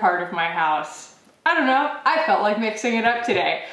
part of my house. I don't know, I felt like mixing it up today.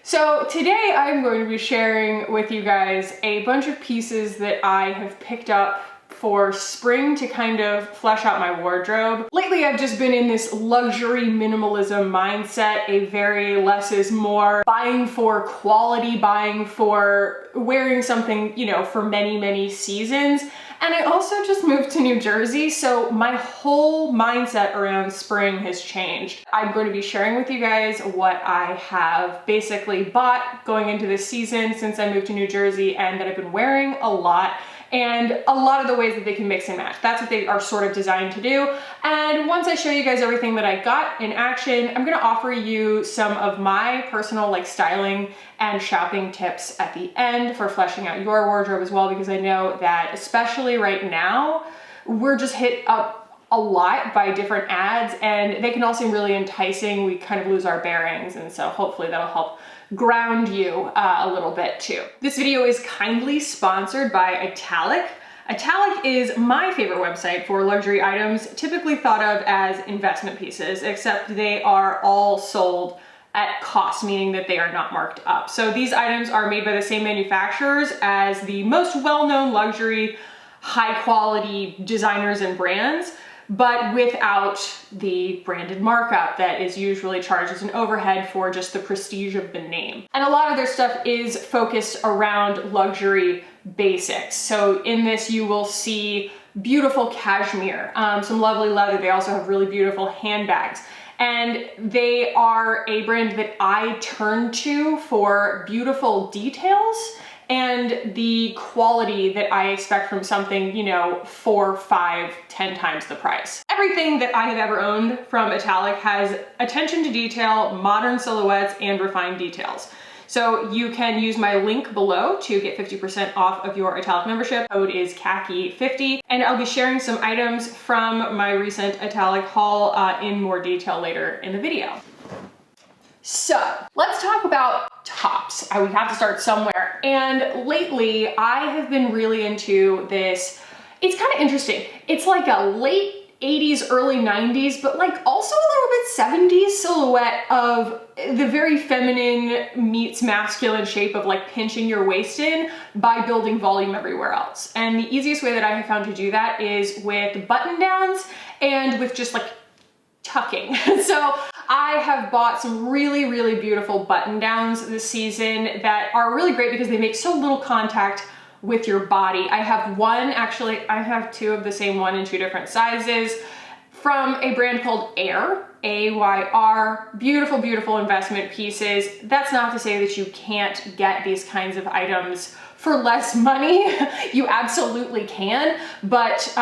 So today I'm going to be sharing with you guys a bunch of pieces that I have picked up for spring to kind of flesh out my wardrobe. Lately I've just been in this luxury minimalism mindset, a very less is more, buying for quality, buying for wearing something, you know, for many seasons. And I also just moved to New Jersey, so my whole mindset around spring has changed. I'm going to be sharing with you guys what I have basically bought going into this season since I moved to New Jersey and that I've been wearing a lot, and a lot of the ways that they can mix and match. That's what they are sort of designed to do. And once I show you guys everything that I got in action, I'm gonna offer you some of my personal styling and shopping tips at the end for fleshing out your wardrobe as well, because I know that especially right now, we're just hit up a lot by different ads and they can all seem really enticing. We kind of lose our bearings, and so hopefully that'll help ground you a little bit too. This video is kindly sponsored by Italic. Italic is my favorite website for luxury items, typically thought of as investment pieces, except they are all sold at cost, meaning that they are not marked up. So these items are made by the same manufacturers as the most well-known luxury, high quality designers and brands, but without the branded markup that is usually charged as an overhead for just the prestige of the name. And a lot of their stuff is focused around luxury basics. So in this you will see beautiful cashmere, some lovely leather. They also have really beautiful handbags. And they are a brand that I turn to for beautiful details and the quality that I expect from something, you know, 4, 5, 10 times the price. Everything that I have ever owned from Italic has attention to detail, modern silhouettes, and refined details. So you can use my link below to get 50% off of your Italic membership. Code is khaki50, and I'll be sharing some items from my recent Italic haul in more detail later in the video. So let's talk about tops. We have to start somewhere. And lately I have been really into this. It's kind of interesting. It's like a late 80s, early 90s, but like also a little bit 70s silhouette of the very feminine meets masculine shape of like pinching your waist in by building volume everywhere else. And the easiest way that I have found to do that is with button downs and with just like tucking. So I have bought some really beautiful button downs this season that are really great because they make so little contact with your body. I have one, actually I have two of the same one in 2 different sizes from a brand called Air, A-Y-R, beautiful investment pieces. That's not to say that you can't get these kinds of items for less money. You absolutely can, but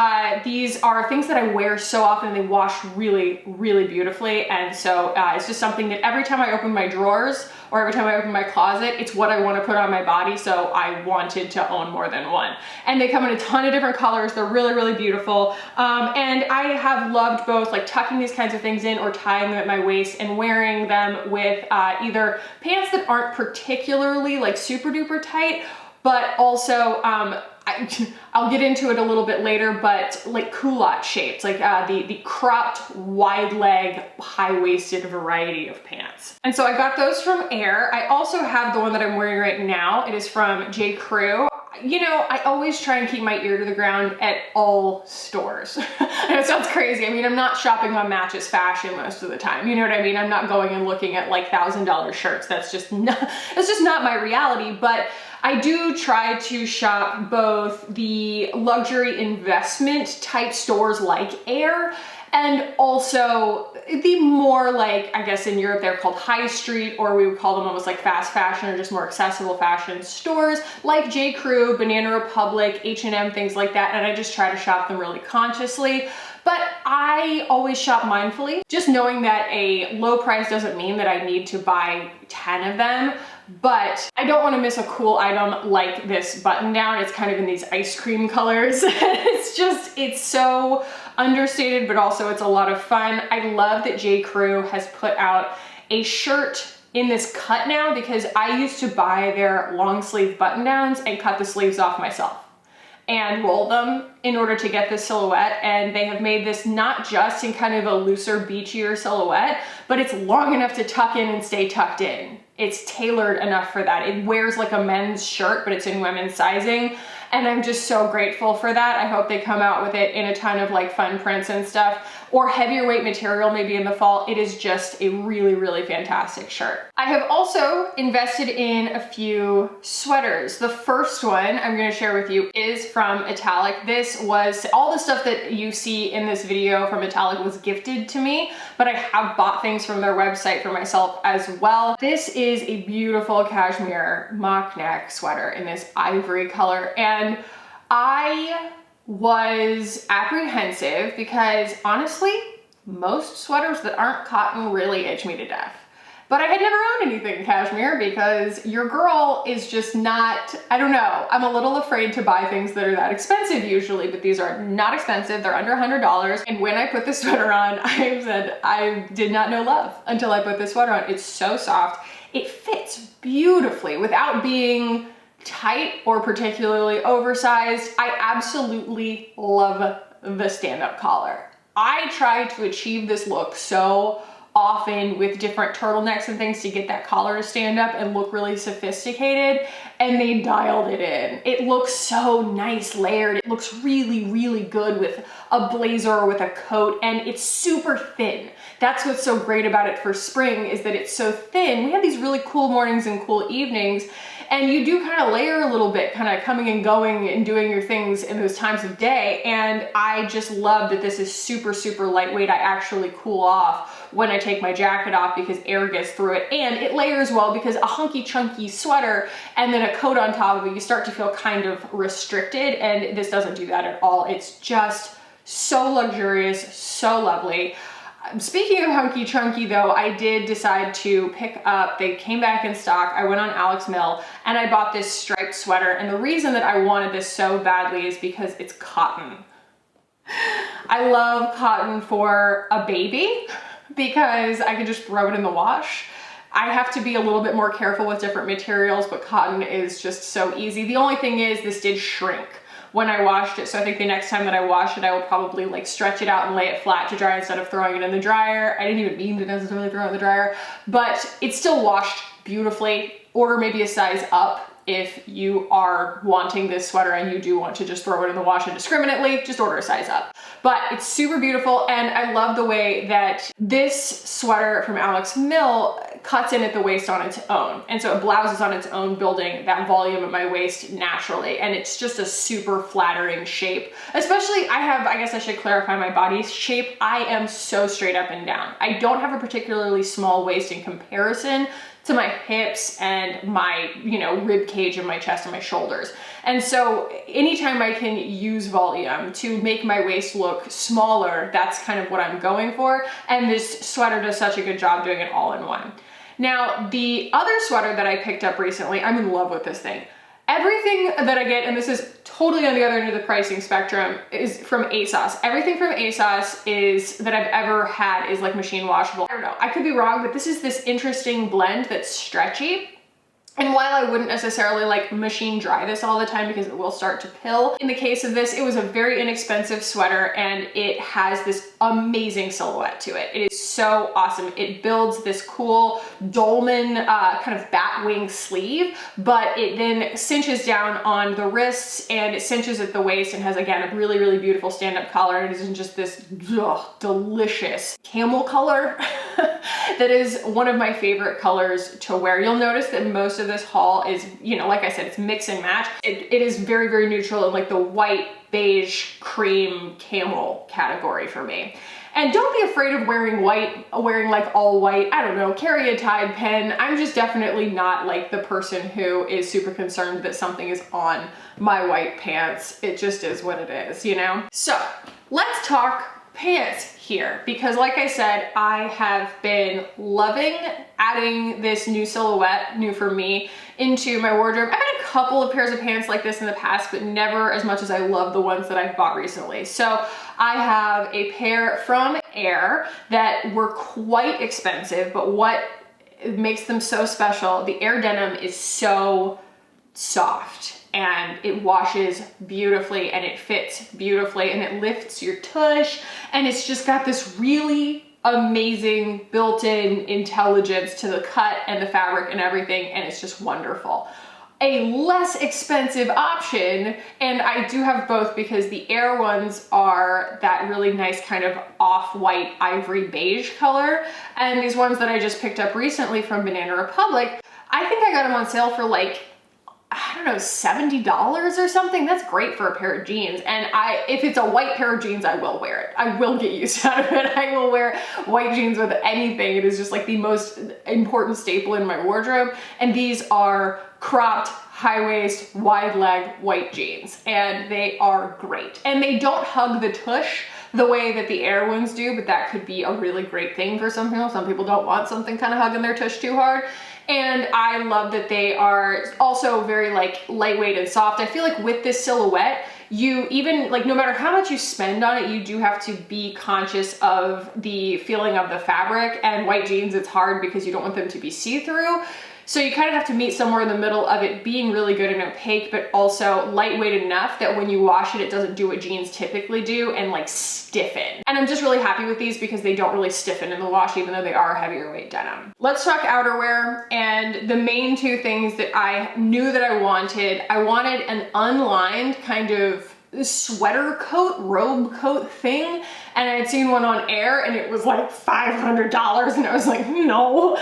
these are things that I wear so often. They wash really beautifully, and so it's just something that every time I open my drawers or every time I open my closet, it's what I want to put on my body, so I wanted to own more than one. And they come in a ton of different colors. They're really beautiful, and I have loved both like tucking these kinds of things in or tying them at my waist and wearing them with either pants that aren't particularly like super duper tight, but also, I'll get into it a little bit later, but like culotte shapes, like the cropped, wide leg, high-waisted variety of pants. And so I got those from Air. I also have the one that I'm wearing right now. It is from J. Crew. You know, I always try and keep my ear to the ground at all stores. I know it sounds crazy. I mean, I'm not shopping on Matches Fashion most of the time. You know what I mean? I'm not going and looking at like $1,000 shirts. That's just not my reality. But I do try to shop both the luxury investment type stores like Air and also the more like, I guess in Europe they're called high street, or we would call them almost like fast fashion or just more accessible fashion stores like J. Crew, Banana Republic, H&M, things like that. And I just try to shop them really consciously. But I always shop mindfully, just knowing that a low price doesn't mean that I need to buy 10 of them. But I don't want to miss a cool item like this button down. It's kind of in these ice cream colors. It's so understated, but also it's a lot of fun. I love that J. Crew has put out a shirt in this cut now, because I used to buy their long sleeve button downs and cut the sleeves off myself and roll them in order to get this silhouette, and they have made this not just in kind of a looser, beachier silhouette, but it's long enough to tuck in and stay tucked in. It's tailored enough for that. It wears like a men's shirt, but it's in women's sizing. And I'm just so grateful for that. I hope they come out with it in a ton of like fun prints and stuff, or heavier weight material maybe in the fall. It is just a really, really fantastic shirt. I have also invested in a few sweaters. The first one I'm gonna share with you is from Italic. This was, all the stuff that you see in this video from Italic was gifted to me, but I have bought things from their website for myself as well. This is a beautiful cashmere mock neck sweater in this ivory color. And I was apprehensive because honestly, most sweaters that aren't cotton really itch me to death. But I had never owned anything cashmere because your girl is just not, I don't know, I'm a little afraid to buy things that are that expensive usually, but these are not expensive. They're under $100. And when I put this sweater on, I said, I did not know love until I put this sweater on. It's so soft. It fits beautifully without being tight or particularly oversized. I absolutely love the stand-up collar. I try to achieve this look so often with different turtlenecks and things to get that collar to stand up and look really sophisticated, and they dialed it in. It looks so nice layered. It looks really, really good with a blazer or with a coat, and it's super thin. That's what's so great about it for spring, is that it's so thin. We have these really cool mornings and cool evenings, and you do kind of layer a little bit, kind of coming and going and doing your things in those times of day. And I just love that this is super, super lightweight. I actually cool off when I take my jacket off because air gets through it, and it layers well because a hunky chunky sweater and then a coat on top of it, you start to feel kind of restricted, and this doesn't do that at all. It's just so luxurious, so lovely. Speaking of hunky chunky though, I did decide to pick up, they came back in stock. I went on Alex Mill and I bought this striped sweater, and the reason that I wanted this so badly is because it's cotton. I love cotton for a baby because I can just throw it in the wash. I have to be a little bit more careful with different materials, but cotton is just so easy. The only thing is this did shrink when I washed it, so I think the next time that I wash it, I will probably like stretch it out and lay it flat to dry instead of throwing it in the dryer. I didn't even mean to necessarily throw it in the dryer, but it's still washed beautifully. Order maybe a size up if you are wanting this sweater and you do want to just throw it in the wash indiscriminately, just order a size up. But it's super beautiful, and I love the way that this sweater from Alex Mill cuts in at the waist on its own. And so it blouses on its own, building that volume at my waist naturally. And it's just a super flattering shape. Especially, I guess I should clarify my body shape. I am so straight up and down. I don't have a particularly small waist in comparison to my hips and my, rib cage and my chest and my shoulders. And so anytime I can use volume to make my waist look smaller, that's kind of what I'm going for. And this sweater does such a good job doing it all in one. Now, the other sweater that I picked up recently, I'm in love with this thing. Everything that I get, and this is totally on the other end of the pricing spectrum, is from ASOS. Everything from ASOS is that I've ever had is like machine washable. I don't know, I could be wrong, but this is this interesting blend that's stretchy. And while I wouldn't necessarily like machine dry this all the time because it will start to pill, in the case of this, it was a very inexpensive sweater and it has this amazing silhouette to it. It is so awesome. It builds this cool dolman kind of bat wing sleeve, but it then cinches down on the wrists and it cinches at the waist and has, again, a really, really beautiful stand-up collar. And it isn't just this delicious camel color that is one of my favorite colors to wear. You'll notice that most of this haul is, like I said, it's mix and match. It is very, very neutral in like the white, beige, cream, camel category for me. And don't be afraid of wearing white, wearing like all white. I don't know, carry a Tide pen. I'm just definitely not like the person who is super concerned that something is on my white pants. It just is what it is, So let's talk pants here, because like I said, I have been loving adding this new silhouette, new for me, into my wardrobe. I've had a couple of pairs of pants like this in the past, but never as much as I love the ones that I've bought recently. So I have a pair from Air that were quite expensive, but what makes them so special, the Air denim is so soft and it washes beautifully and it fits beautifully and it lifts your tush, and it's just got this really amazing built-in intelligence to the cut and the fabric and everything, and it's just wonderful. A less expensive option, and I do have both because the Air ones are that really nice kind of off-white ivory beige color, and these ones that I just picked up recently from Banana Republic, I think I got them on sale for like, I don't know, $70 or something. That's great for a pair of jeans. And if it's a white pair of jeans, I will wear it. I will get used out of it. I will wear white jeans with anything. It is just like the most important staple in my wardrobe. And these are cropped, high waist, wide leg white jeans. And they are great. And they don't hug the tush the way that the Air ones do, but that could be a really great thing for some people. Some people don't want something kind of hugging their tush too hard. And I love that they are also very like lightweight and soft. I feel like with this silhouette, you even like, no matter how much you spend on it, you do have to be conscious of the feeling of the fabric, and white jeans, it's hard because you don't want them to be see-through. So you kind of have to meet somewhere in the middle of it being really good and opaque, but also lightweight enough that when you wash it, it doesn't do what jeans typically do and like stiffen. And I'm just really happy with these because they don't really stiffen in the wash, even though they are heavier weight denim. Let's talk outerwear. And the main two things that I knew that I wanted an unlined kind of sweater coat, robe coat thing, and I had seen one on Air and it was like $500 and I was like, no.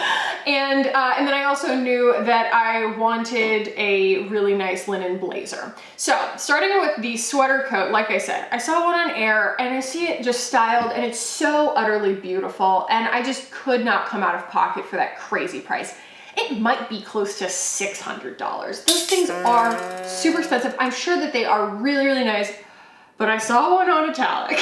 And then I also knew that I wanted a really nice linen blazer. So starting with the sweater coat, like I said, I saw one on Air and I see it just styled and it's so utterly beautiful, and I just could not come out of pocket for that crazy price. It might be close to $600. Those things are super expensive. I'm sure that they are really, really nice, but I saw one on Italic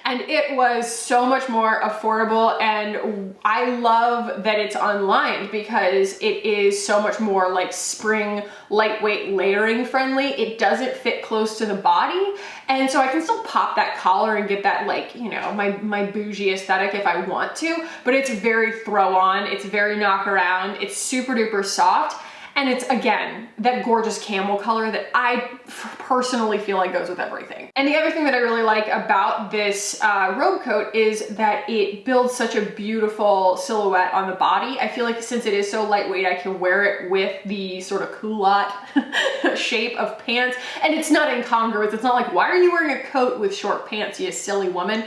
and it was so much more affordable, and I love that it's unlined because it is so much more like spring, lightweight, layering friendly. It doesn't fit close to the body, and so I can still pop that collar and get that, like, you know, my bougie aesthetic if I want to, but it's very throw on, it's very knock around, it's super duper soft. And it's, again, that gorgeous camel color that I personally feel like goes with everything. And the other thing that I really like about this robe coat is that it builds such a beautiful silhouette on the body. I feel like since it is so lightweight, I can wear it with the sort of culotte shape of pants. And it's not incongruous. It's not like, why are you wearing a coat with short pants, you silly woman?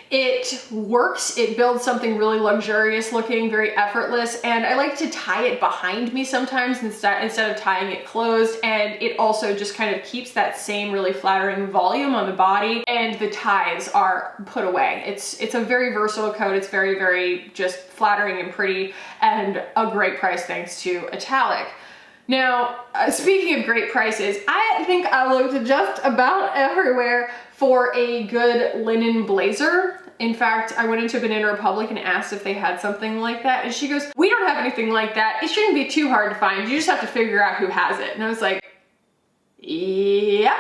It works, it builds something really luxurious looking, very effortless, and I like to tie it behind me sometimes instead of tying it closed, and it also just kind of keeps that same really flattering volume on the body, and the ties are put away. It's a very versatile coat, it's very, very just flattering and pretty, and a great price thanks to Italic. Now, speaking of great prices, I think I looked just about everywhere for a good linen blazer. In fact, I went into Banana Republic and asked if they had something like that, and she goes, we don't have anything like that. It shouldn't be too hard to find. You just have to figure out who has it. And I was like, yep.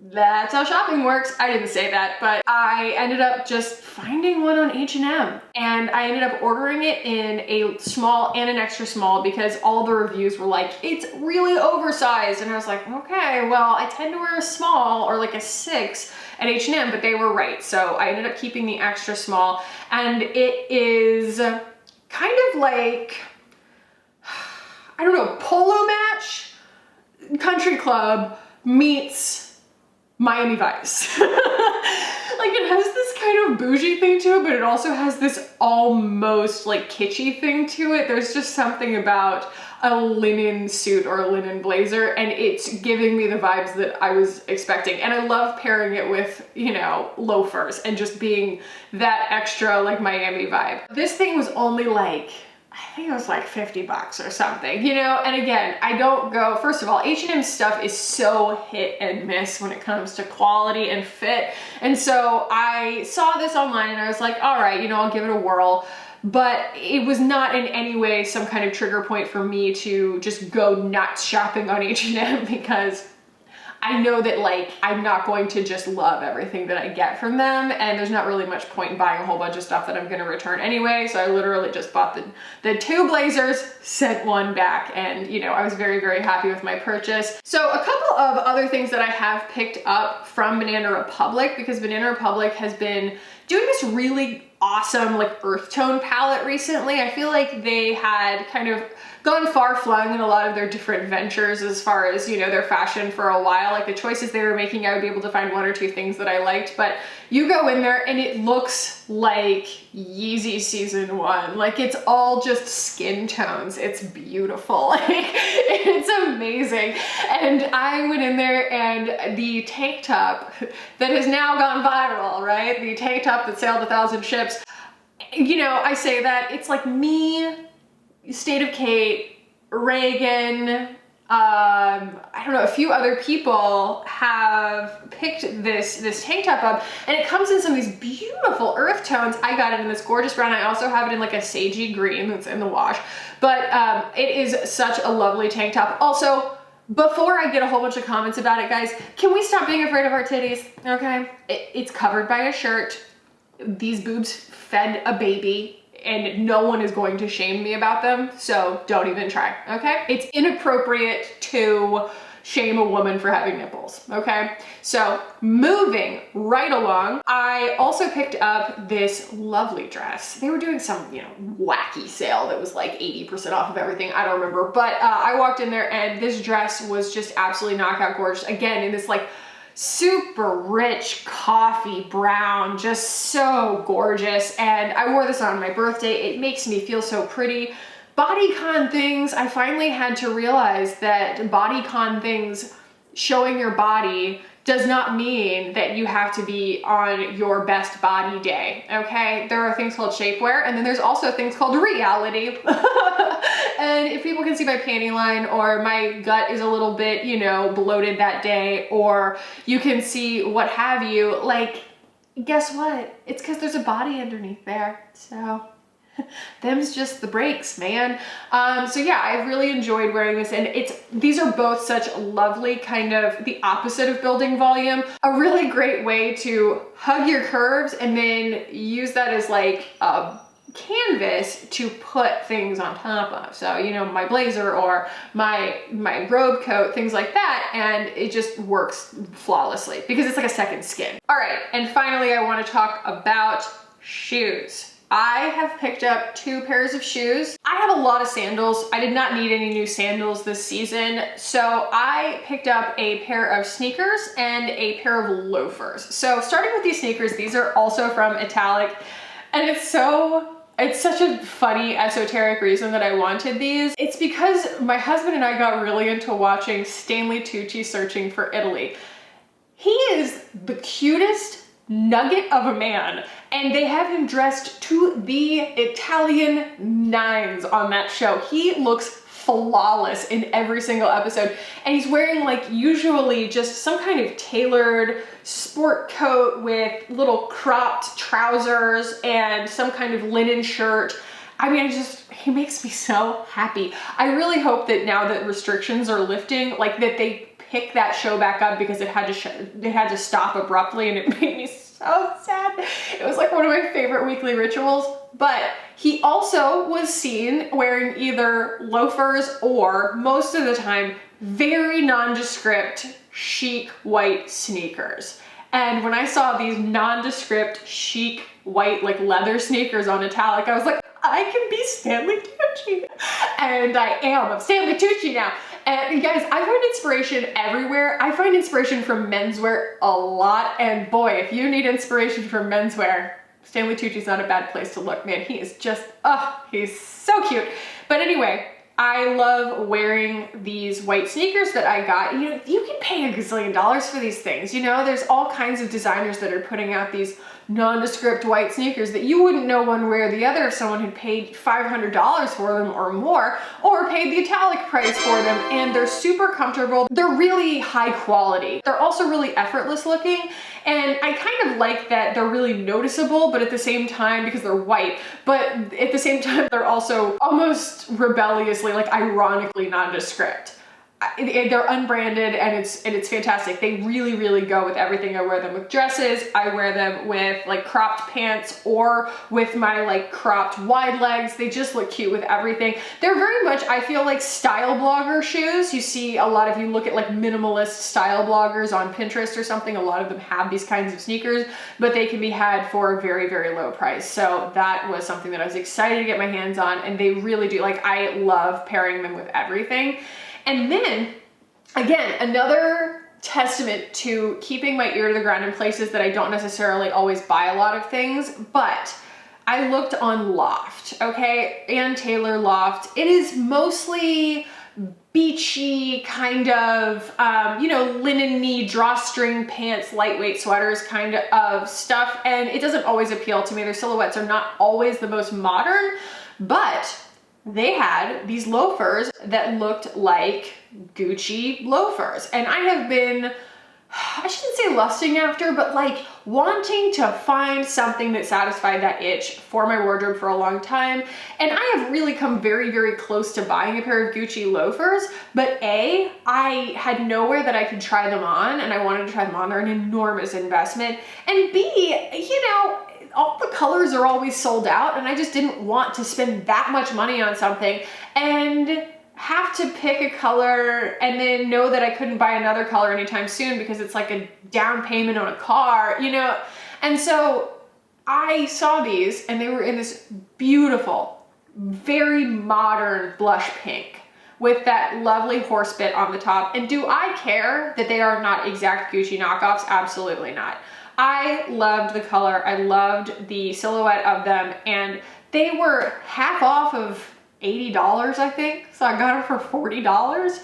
That's how shopping works. I didn't say that, but I ended up just finding one on H&M, and I ended up ordering it in a small and an extra small because all the reviews were like, it's really oversized. And I was like, okay, well, I tend to wear a small or like a 6 at H&M, but they were right. So I ended up keeping the extra small, and it is kind of like, I don't know, polo match, country club meets Miami Vice. Like, it has this kind of bougie thing to it, but it also has this almost like kitschy thing to it. There's just something about a linen suit or a linen blazer, and it's giving me the vibes that I was expecting. And I love pairing it with, you know, loafers and just being that extra like Miami vibe. This thing was only like, I think it was like 50 bucks or something, you know? And again, I don't go, first of all, H&M stuff is so hit and miss when it comes to quality and fit. And so I saw this online and I was like, all right, you know, I'll give it a whirl. But it was not in any way some kind of trigger point for me to just go nuts shopping on H&M because I know that like I'm not going to just love everything that I get from them, and there's not really much point in buying a whole bunch of stuff that I'm going to return anyway. So I literally just bought the 2 blazers, sent 1 back, and you know, I was very, very happy with my purchase. So a couple of other things that I have picked up from Banana Republic, because Banana Republic has been doing this really awesome like earth tone palette recently. I feel like they had kind of gone far flung in a lot of their different ventures as far as, you know, their fashion for a while. Like the choices they were making, I would be able to find 1 or 2 things that I liked, but you go in there and it looks like Yeezy season 1. Like it's all just skin tones. It's beautiful. Like it's amazing. And I went in there and the tank top that has now gone viral, right? The tank top that sailed 1,000 ships. You know, I say that it's like me, State of Kate, Reagan, I don't know, a few other people have picked this tank top up, and it comes in some of these beautiful earth tones. I got it in this gorgeous brown. I also have it in like a sagey green that's in the wash, but it is such a lovely tank top. Also, before I get a whole bunch of comments about it, guys, can we stop being afraid of our titties? Okay, it's covered by a shirt. These boobs fed a baby, and no one is going to shame me about them, so don't even try, okay? It's inappropriate to shame a woman for having nipples, okay? So moving right along, I also picked up this lovely dress. They were doing some, you know, wacky sale that was like 80% off of everything, I don't remember, but I walked in there and this dress was just absolutely knockout gorgeous. Again, in this like super rich coffee brown, just so gorgeous. And I wore this on my birthday. It makes me feel so pretty. Bodycon things, I finally had to realize that bodycon things, showing your body, does not mean that you have to be on your best body day, okay? There are things called shapewear, and then there's also things called reality. And if people can see my panty line, or my gut is a little bit, you know, bloated that day, or you can see what have you, like, guess what? It's because there's a body underneath there, so them's just the breaks, man. So yeah, I really enjoyed wearing this, and these are both such lovely, kind of the opposite of building volume. A really great way to hug your curves and then use that as like a canvas to put things on top of. So, you know, my blazer or my robe coat, things like that, and it just works flawlessly because it's like a second skin. All right, and finally I want to talk about shoes. I have picked up 2 pairs of shoes. I have a lot of sandals. I did not need any new sandals this season, so I picked up a pair of sneakers and a pair of loafers. So starting with these sneakers, these are also from Italic, and it's such a funny, esoteric reason that I wanted these. It's because my husband and I got really into watching Stanley Tucci Searching for Italy. He is the cutest nugget of a man, and they have him dressed to the Italian nines on that show. He looks flawless in every single episode, and he's wearing like usually just some kind of tailored sport coat with little cropped trousers and some kind of linen shirt. I mean, he makes me so happy. I really hope that now that restrictions are lifting, like that they pick that show back up, because it had to stop abruptly, and it made me so sad. It was like one of my favorite weekly rituals. But he also was seen wearing either loafers or, most of the time, very nondescript chic white sneakers. And when I saw these nondescript chic white like leather sneakers on Italic, I was like, I can be Stanley Tucci. And I am. I'm Stanley Tucci now. And guys, I find inspiration everywhere. I find inspiration from menswear a lot. And boy, if you need inspiration from menswear, Stanley Tucci's not a bad place to look, man. He is just, he's so cute. But anyway, I love wearing these white sneakers that I got. You know, you can pay $1 gazillion for these things. You know, there's all kinds of designers that are putting out these nondescript white sneakers that you wouldn't know one way or the other if someone had paid $500 for them or more, or paid the Italic price for them, and they're super comfortable. They're really high quality. They're also really effortless looking, and I kind of like that they're really noticeable, but at the same time, because they're white, but at the same time, they're also almost rebelliously, like ironically nondescript. they're unbranded, and it's fantastic. They really, really go with everything. I wear them with dresses. I wear them with like cropped pants or with my like cropped wide legs. They just look cute with everything. They're very much, I feel like, style blogger shoes. You see a lot of, you look at like minimalist style bloggers on Pinterest or something, a lot of them have these kinds of sneakers, but they can be had for a very, very low price. So that was something that I was excited to get my hands on, and they really do, like, I love pairing them with everything. And then, again, another testament to keeping my ear to the ground in places that I don't necessarily always buy a lot of things, but I looked on Loft, okay, and Taylor Loft. It is mostly beachy kind of, you know, linen-y, drawstring pants, lightweight sweaters kind of stuff, and it doesn't always appeal to me. Their silhouettes are not always the most modern, but they had these loafers that looked like Gucci loafers. And I have been, I shouldn't say lusting after, but like wanting to find something that satisfied that itch for my wardrobe for a long time. And I have really come very, very close to buying a pair of Gucci loafers, but A, I had nowhere that I could try them on, and I wanted to try them on. They're an enormous investment. And B, you know, all the colors are always sold out, and I just didn't want to spend that much money on something and have to pick a color and then know that I couldn't buy another color anytime soon because it's like a down payment on a car, you know? And so I saw these, and they were in this beautiful, very modern blush pink with that lovely horse bit on the top. And do I care that they are not exact Gucci knockoffs? Absolutely not. I loved the color. I loved the silhouette of them, and they were half off of $80, I think. So I got them for $40.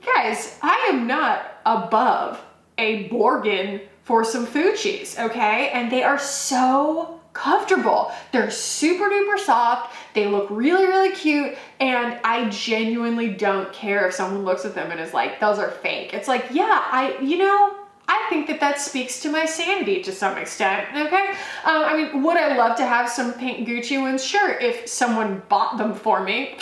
Guys, I am not above a bargain for some Fuchsis, okay? And they are so comfortable. They're super duper soft. They look really, really cute. And I genuinely don't care if someone looks at them and is like, those are fake. It's like, yeah, you know, I think that that speaks to my sanity to some extent, okay? I mean, would I love to have some pink Gucci ones? Sure, if someone bought them for me.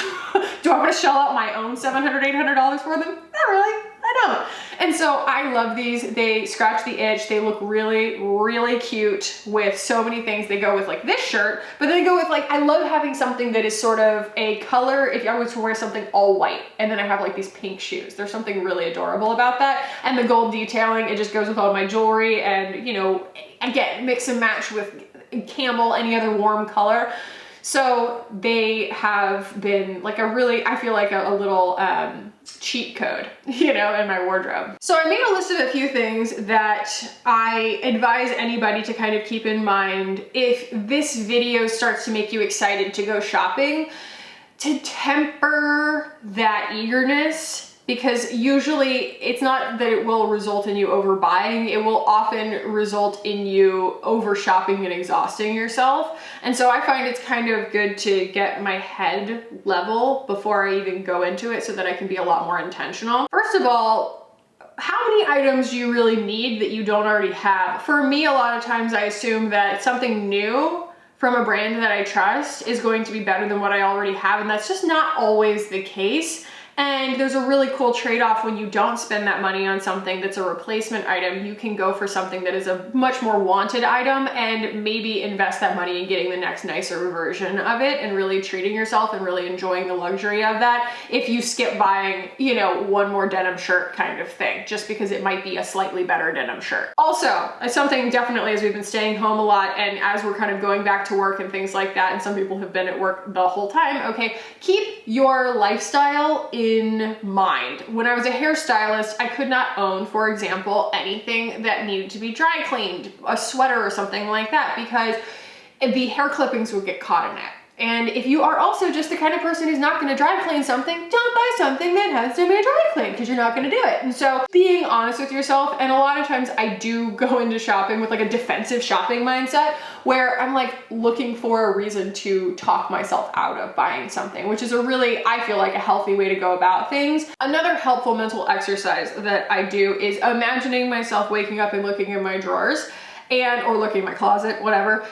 Do I want to shell out my own $700, $800 for them? Not really, I don't. And so I love these. They scratch the itch. They look really, really cute with so many things. They go with like this shirt, but then they go with like, I love having something that is sort of a color. If I was to wear something all white, and then I have like these pink shoes, there's something really adorable about that. And the gold detailing, it just goes with all my jewelry, and you know, again, mix and match with camel, any other warm color. So they have been like a really, I feel like a little cheat code, you know, in my wardrobe. So I made a list of a few things that I advise anybody to kind of keep in mind if this video starts to make you excited to go shopping, to temper that eagerness. Because usually it's not that it will result in you overbuying, it will often result in you over shopping and exhausting yourself. And so I find it's kind of good to get my head level before I even go into it so that I can be a lot more intentional. First of all, how many items do you really need that you don't already have? For me, a lot of times I assume that something new from a brand that I trust is going to be better than what I already have, and that's just not always the case. And there's a really cool trade-off when you don't spend that money on something that's a replacement item. You can go for something that is a much more wanted item and maybe invest that money in getting the next nicer version of it and really treating yourself and really enjoying the luxury of that if you skip buying, you know, one more denim shirt kind of thing, just because it might be a slightly better denim shirt. Also, something definitely as we've been staying home a lot and as we're kind of going back to work and things like that, and some people have been at work the whole time, okay, keep your lifestyle in mind. When I was a hairstylist, I could not own, for example, anything that needed to be dry cleaned, a sweater or something like that, because the hair clippings would get caught in it. And if you are also just the kind of person who's not going to dry clean something, don't buy something that has to be dry cleaned because you're not going to do it. And so being honest with yourself, and a lot of times I do go into shopping with like a defensive shopping mindset where I'm like looking for a reason to talk myself out of buying something, which is a really, I feel like, a healthy way to go about things. Another helpful mental exercise that I do is imagining myself waking up and looking in my drawers or looking in my closet, whatever,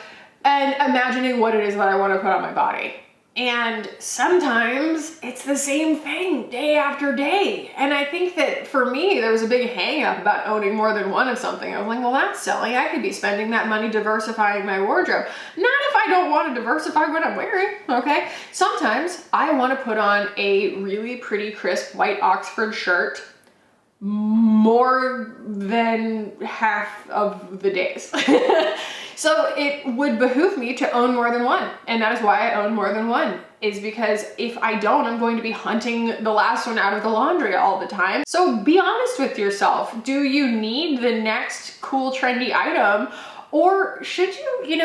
and imagining what it is that I want to put on my body. And sometimes it's the same thing day after day. And I think that for me, there was a big hang up about owning more than one of something. I was like, well, that's silly. I could be spending that money diversifying my wardrobe. Not if I don't want to diversify what I'm wearing, okay? Sometimes I want to put on a really pretty crisp white Oxford shirt more than half of the days. So it would behoove me to own more than one. And that is why I own more than one, is because if I don't, I'm going to be hunting the last one out of the laundry all the time. So be honest with yourself. Do you need the next cool, trendy item? Or should you,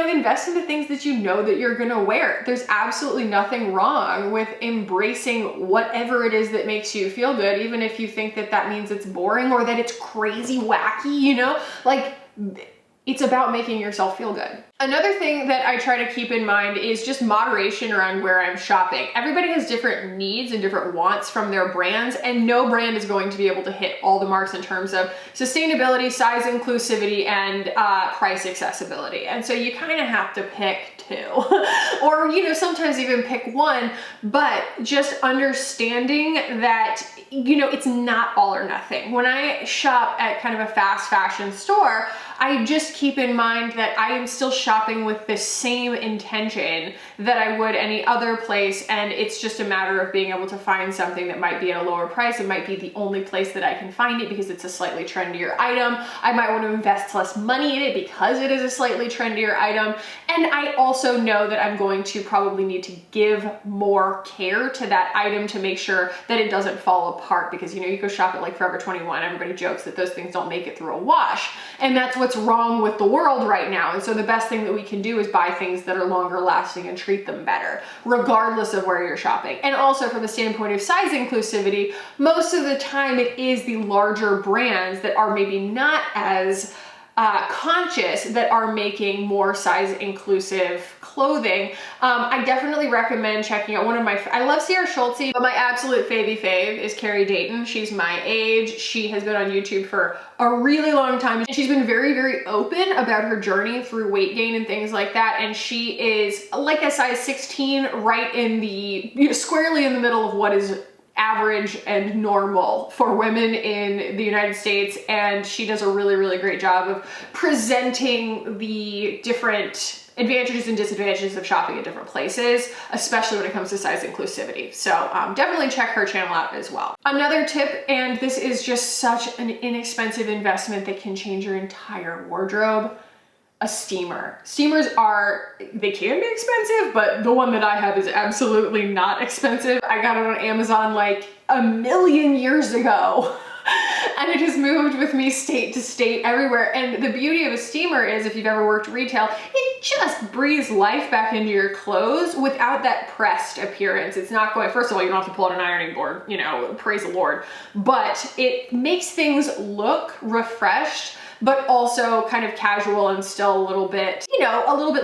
invest in the things that you know that you're gonna wear? There's absolutely nothing wrong with embracing whatever it is that makes you feel good, even if you think that that means it's boring or that it's crazy wacky, like, it's about making yourself feel good. Another thing that I try to keep in mind is just moderation around where I'm shopping. Everybody has different needs and different wants from their brands, and no brand is going to be able to hit all the marks in terms of sustainability, size inclusivity, and price accessibility. And so you kind of have to pick two, or sometimes even pick one, but just understanding that it's not all or nothing. When I shop at kind of a fast fashion store, I just keep in mind that I am still shopping with the same intention that I would any other place, and it's just a matter of being able to find something that might be at a lower price. It might be the only place that I can find it because it's a slightly trendier item. I might want to invest less money in it because it is a slightly trendier item. And I also know that I'm going to probably need to give more care to that item to make sure that it doesn't fall apart, because you go shop at like Forever 21, everybody jokes that those things don't make it through a wash, and that's what's wrong with the world right now. And so the best thing that we can do is buy things that are longer lasting and treat them better, regardless of where you're shopping. And also from the standpoint of size inclusivity, most of the time it is the larger brands that are maybe not as conscious that are making more size inclusive clothing. I definitely recommend checking out I love Sierra Schultze, but my absolute fave is Carrie Dayton. She's my age. She has been on YouTube for a really long time. She's been very, very open about her journey through weight gain and things like that. And she is like a size 16, right in the, squarely in the middle of what is average and normal for women in the United States. And she does a really, really great job of presenting the different advantages and disadvantages of shopping at different places, especially when it comes to size inclusivity. So definitely check her channel out as well. Another tip, and this is just such an inexpensive investment that can change your entire wardrobe, a steamer. Steamers they can be expensive, but the one that I have is absolutely not expensive. I got it on Amazon like a million years ago. And it has moved with me state to state everywhere. And the beauty of a steamer is, if you've ever worked retail, it just breathes life back into your clothes without that pressed appearance. It's not going, first of all, you don't have to pull out an ironing board, praise the Lord, but it makes things look refreshed, but also kind of casual and still a little bit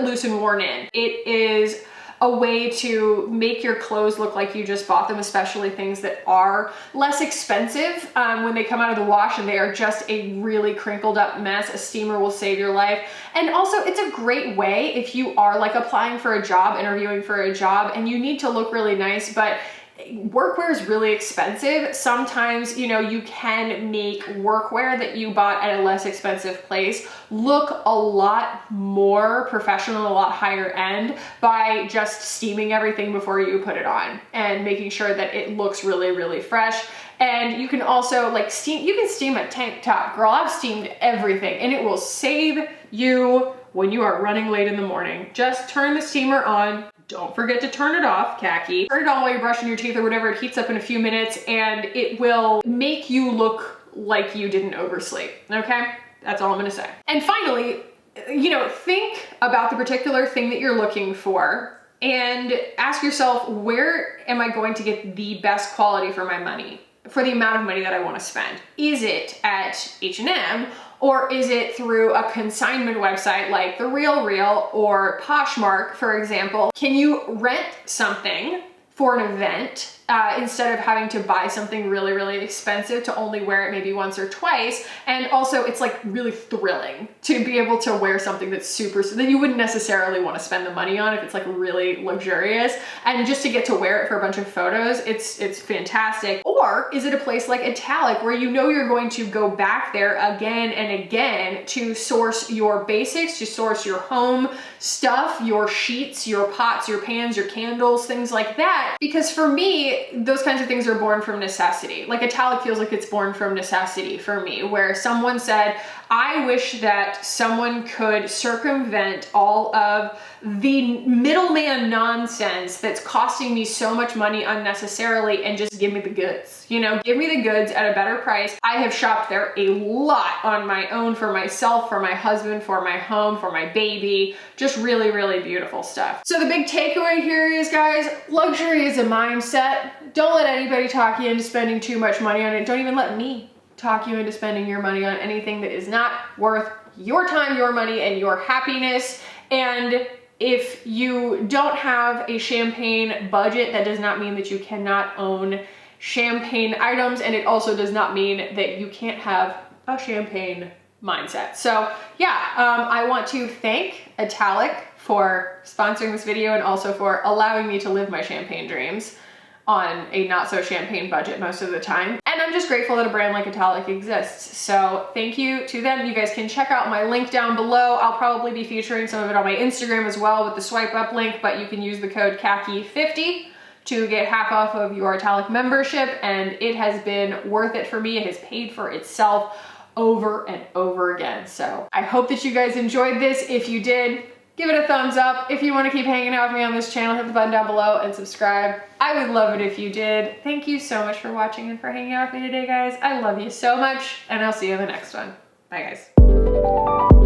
loose and worn in. It is a way to make your clothes look like you just bought them, especially things that are less expensive. When they come out of the wash and they are just a really crinkled up mess, a steamer will save your life. And also it's a great way if you are like applying for a job, interviewing for a job, and you need to look really nice, but workwear is really expensive. Sometimes, you can make workwear that you bought at a less expensive place look a lot more professional, a lot higher end by just steaming everything before you put it on and making sure that it looks really, really fresh. And you can also steam a tank top. Girl, I've steamed everything, and it will save you when you are running late in the morning. Just turn the steamer on. Don't forget to turn it off, khaki. Turn it on while you're brushing your teeth or whatever. It heats up in a few minutes and it will make you look like you didn't oversleep, okay? That's all I'm gonna say. And finally, think about the particular thing that you're looking for and ask yourself, where am I going to get the best quality for my money, for the amount of money that I wanna spend? Is it at H&M? Or is it through a consignment website like The RealReal or Poshmark, for example? Can you rent something for an event instead of having to buy something really, really expensive to only wear it maybe once or twice. And also it's like really thrilling to be able to wear something that's super, that you wouldn't necessarily want to spend the money on if it's like really luxurious, and just to get to wear it for a bunch of photos, it's fantastic. Or is it a place like Italic where you know you're going to go back there again and again to source your basics, to source your home stuff, your sheets, your pots, your pans, your candles, things like that. Because for me, those kinds of things are born from necessity. Like Italic feels like it's born from necessity for me, where someone said, I wish that someone could circumvent all of the middleman nonsense that's costing me so much money unnecessarily and just give me the goods. You know, give me the goods at a better price. I have shopped there a lot on my own, for myself, for my husband, for my home, for my baby. Just really, really beautiful stuff. So the big takeaway here is, guys, luxury is a mindset. Don't let anybody talk you into spending too much money on it. Don't even let me talk you into spending your money on anything that is not worth your time, your money, and your happiness. And if you don't have a champagne budget, that does not mean that you cannot own champagne items, and it also does not mean that you can't have a champagne mindset. So yeah, I want to thank Italic for sponsoring this video and also for allowing me to live my champagne dreams on a not so champagne budget most of the time. And I'm just grateful that a brand like Italic exists. So thank you to them. You guys can check out my link down below. I'll probably be featuring some of it on my Instagram as well with the swipe up link, but you can use the code KHAKI50 to get half off of your Italic membership. And it has been worth it for me. It has paid for itself over and over again. So I hope that you guys enjoyed this. If you did, give it a thumbs up. If you want to keep hanging out with me on this channel, hit the button down below and subscribe. I would love it if you did. Thank you so much for watching and for hanging out with me today, guys. I love you so much, and I'll see you in the next one. Bye, guys.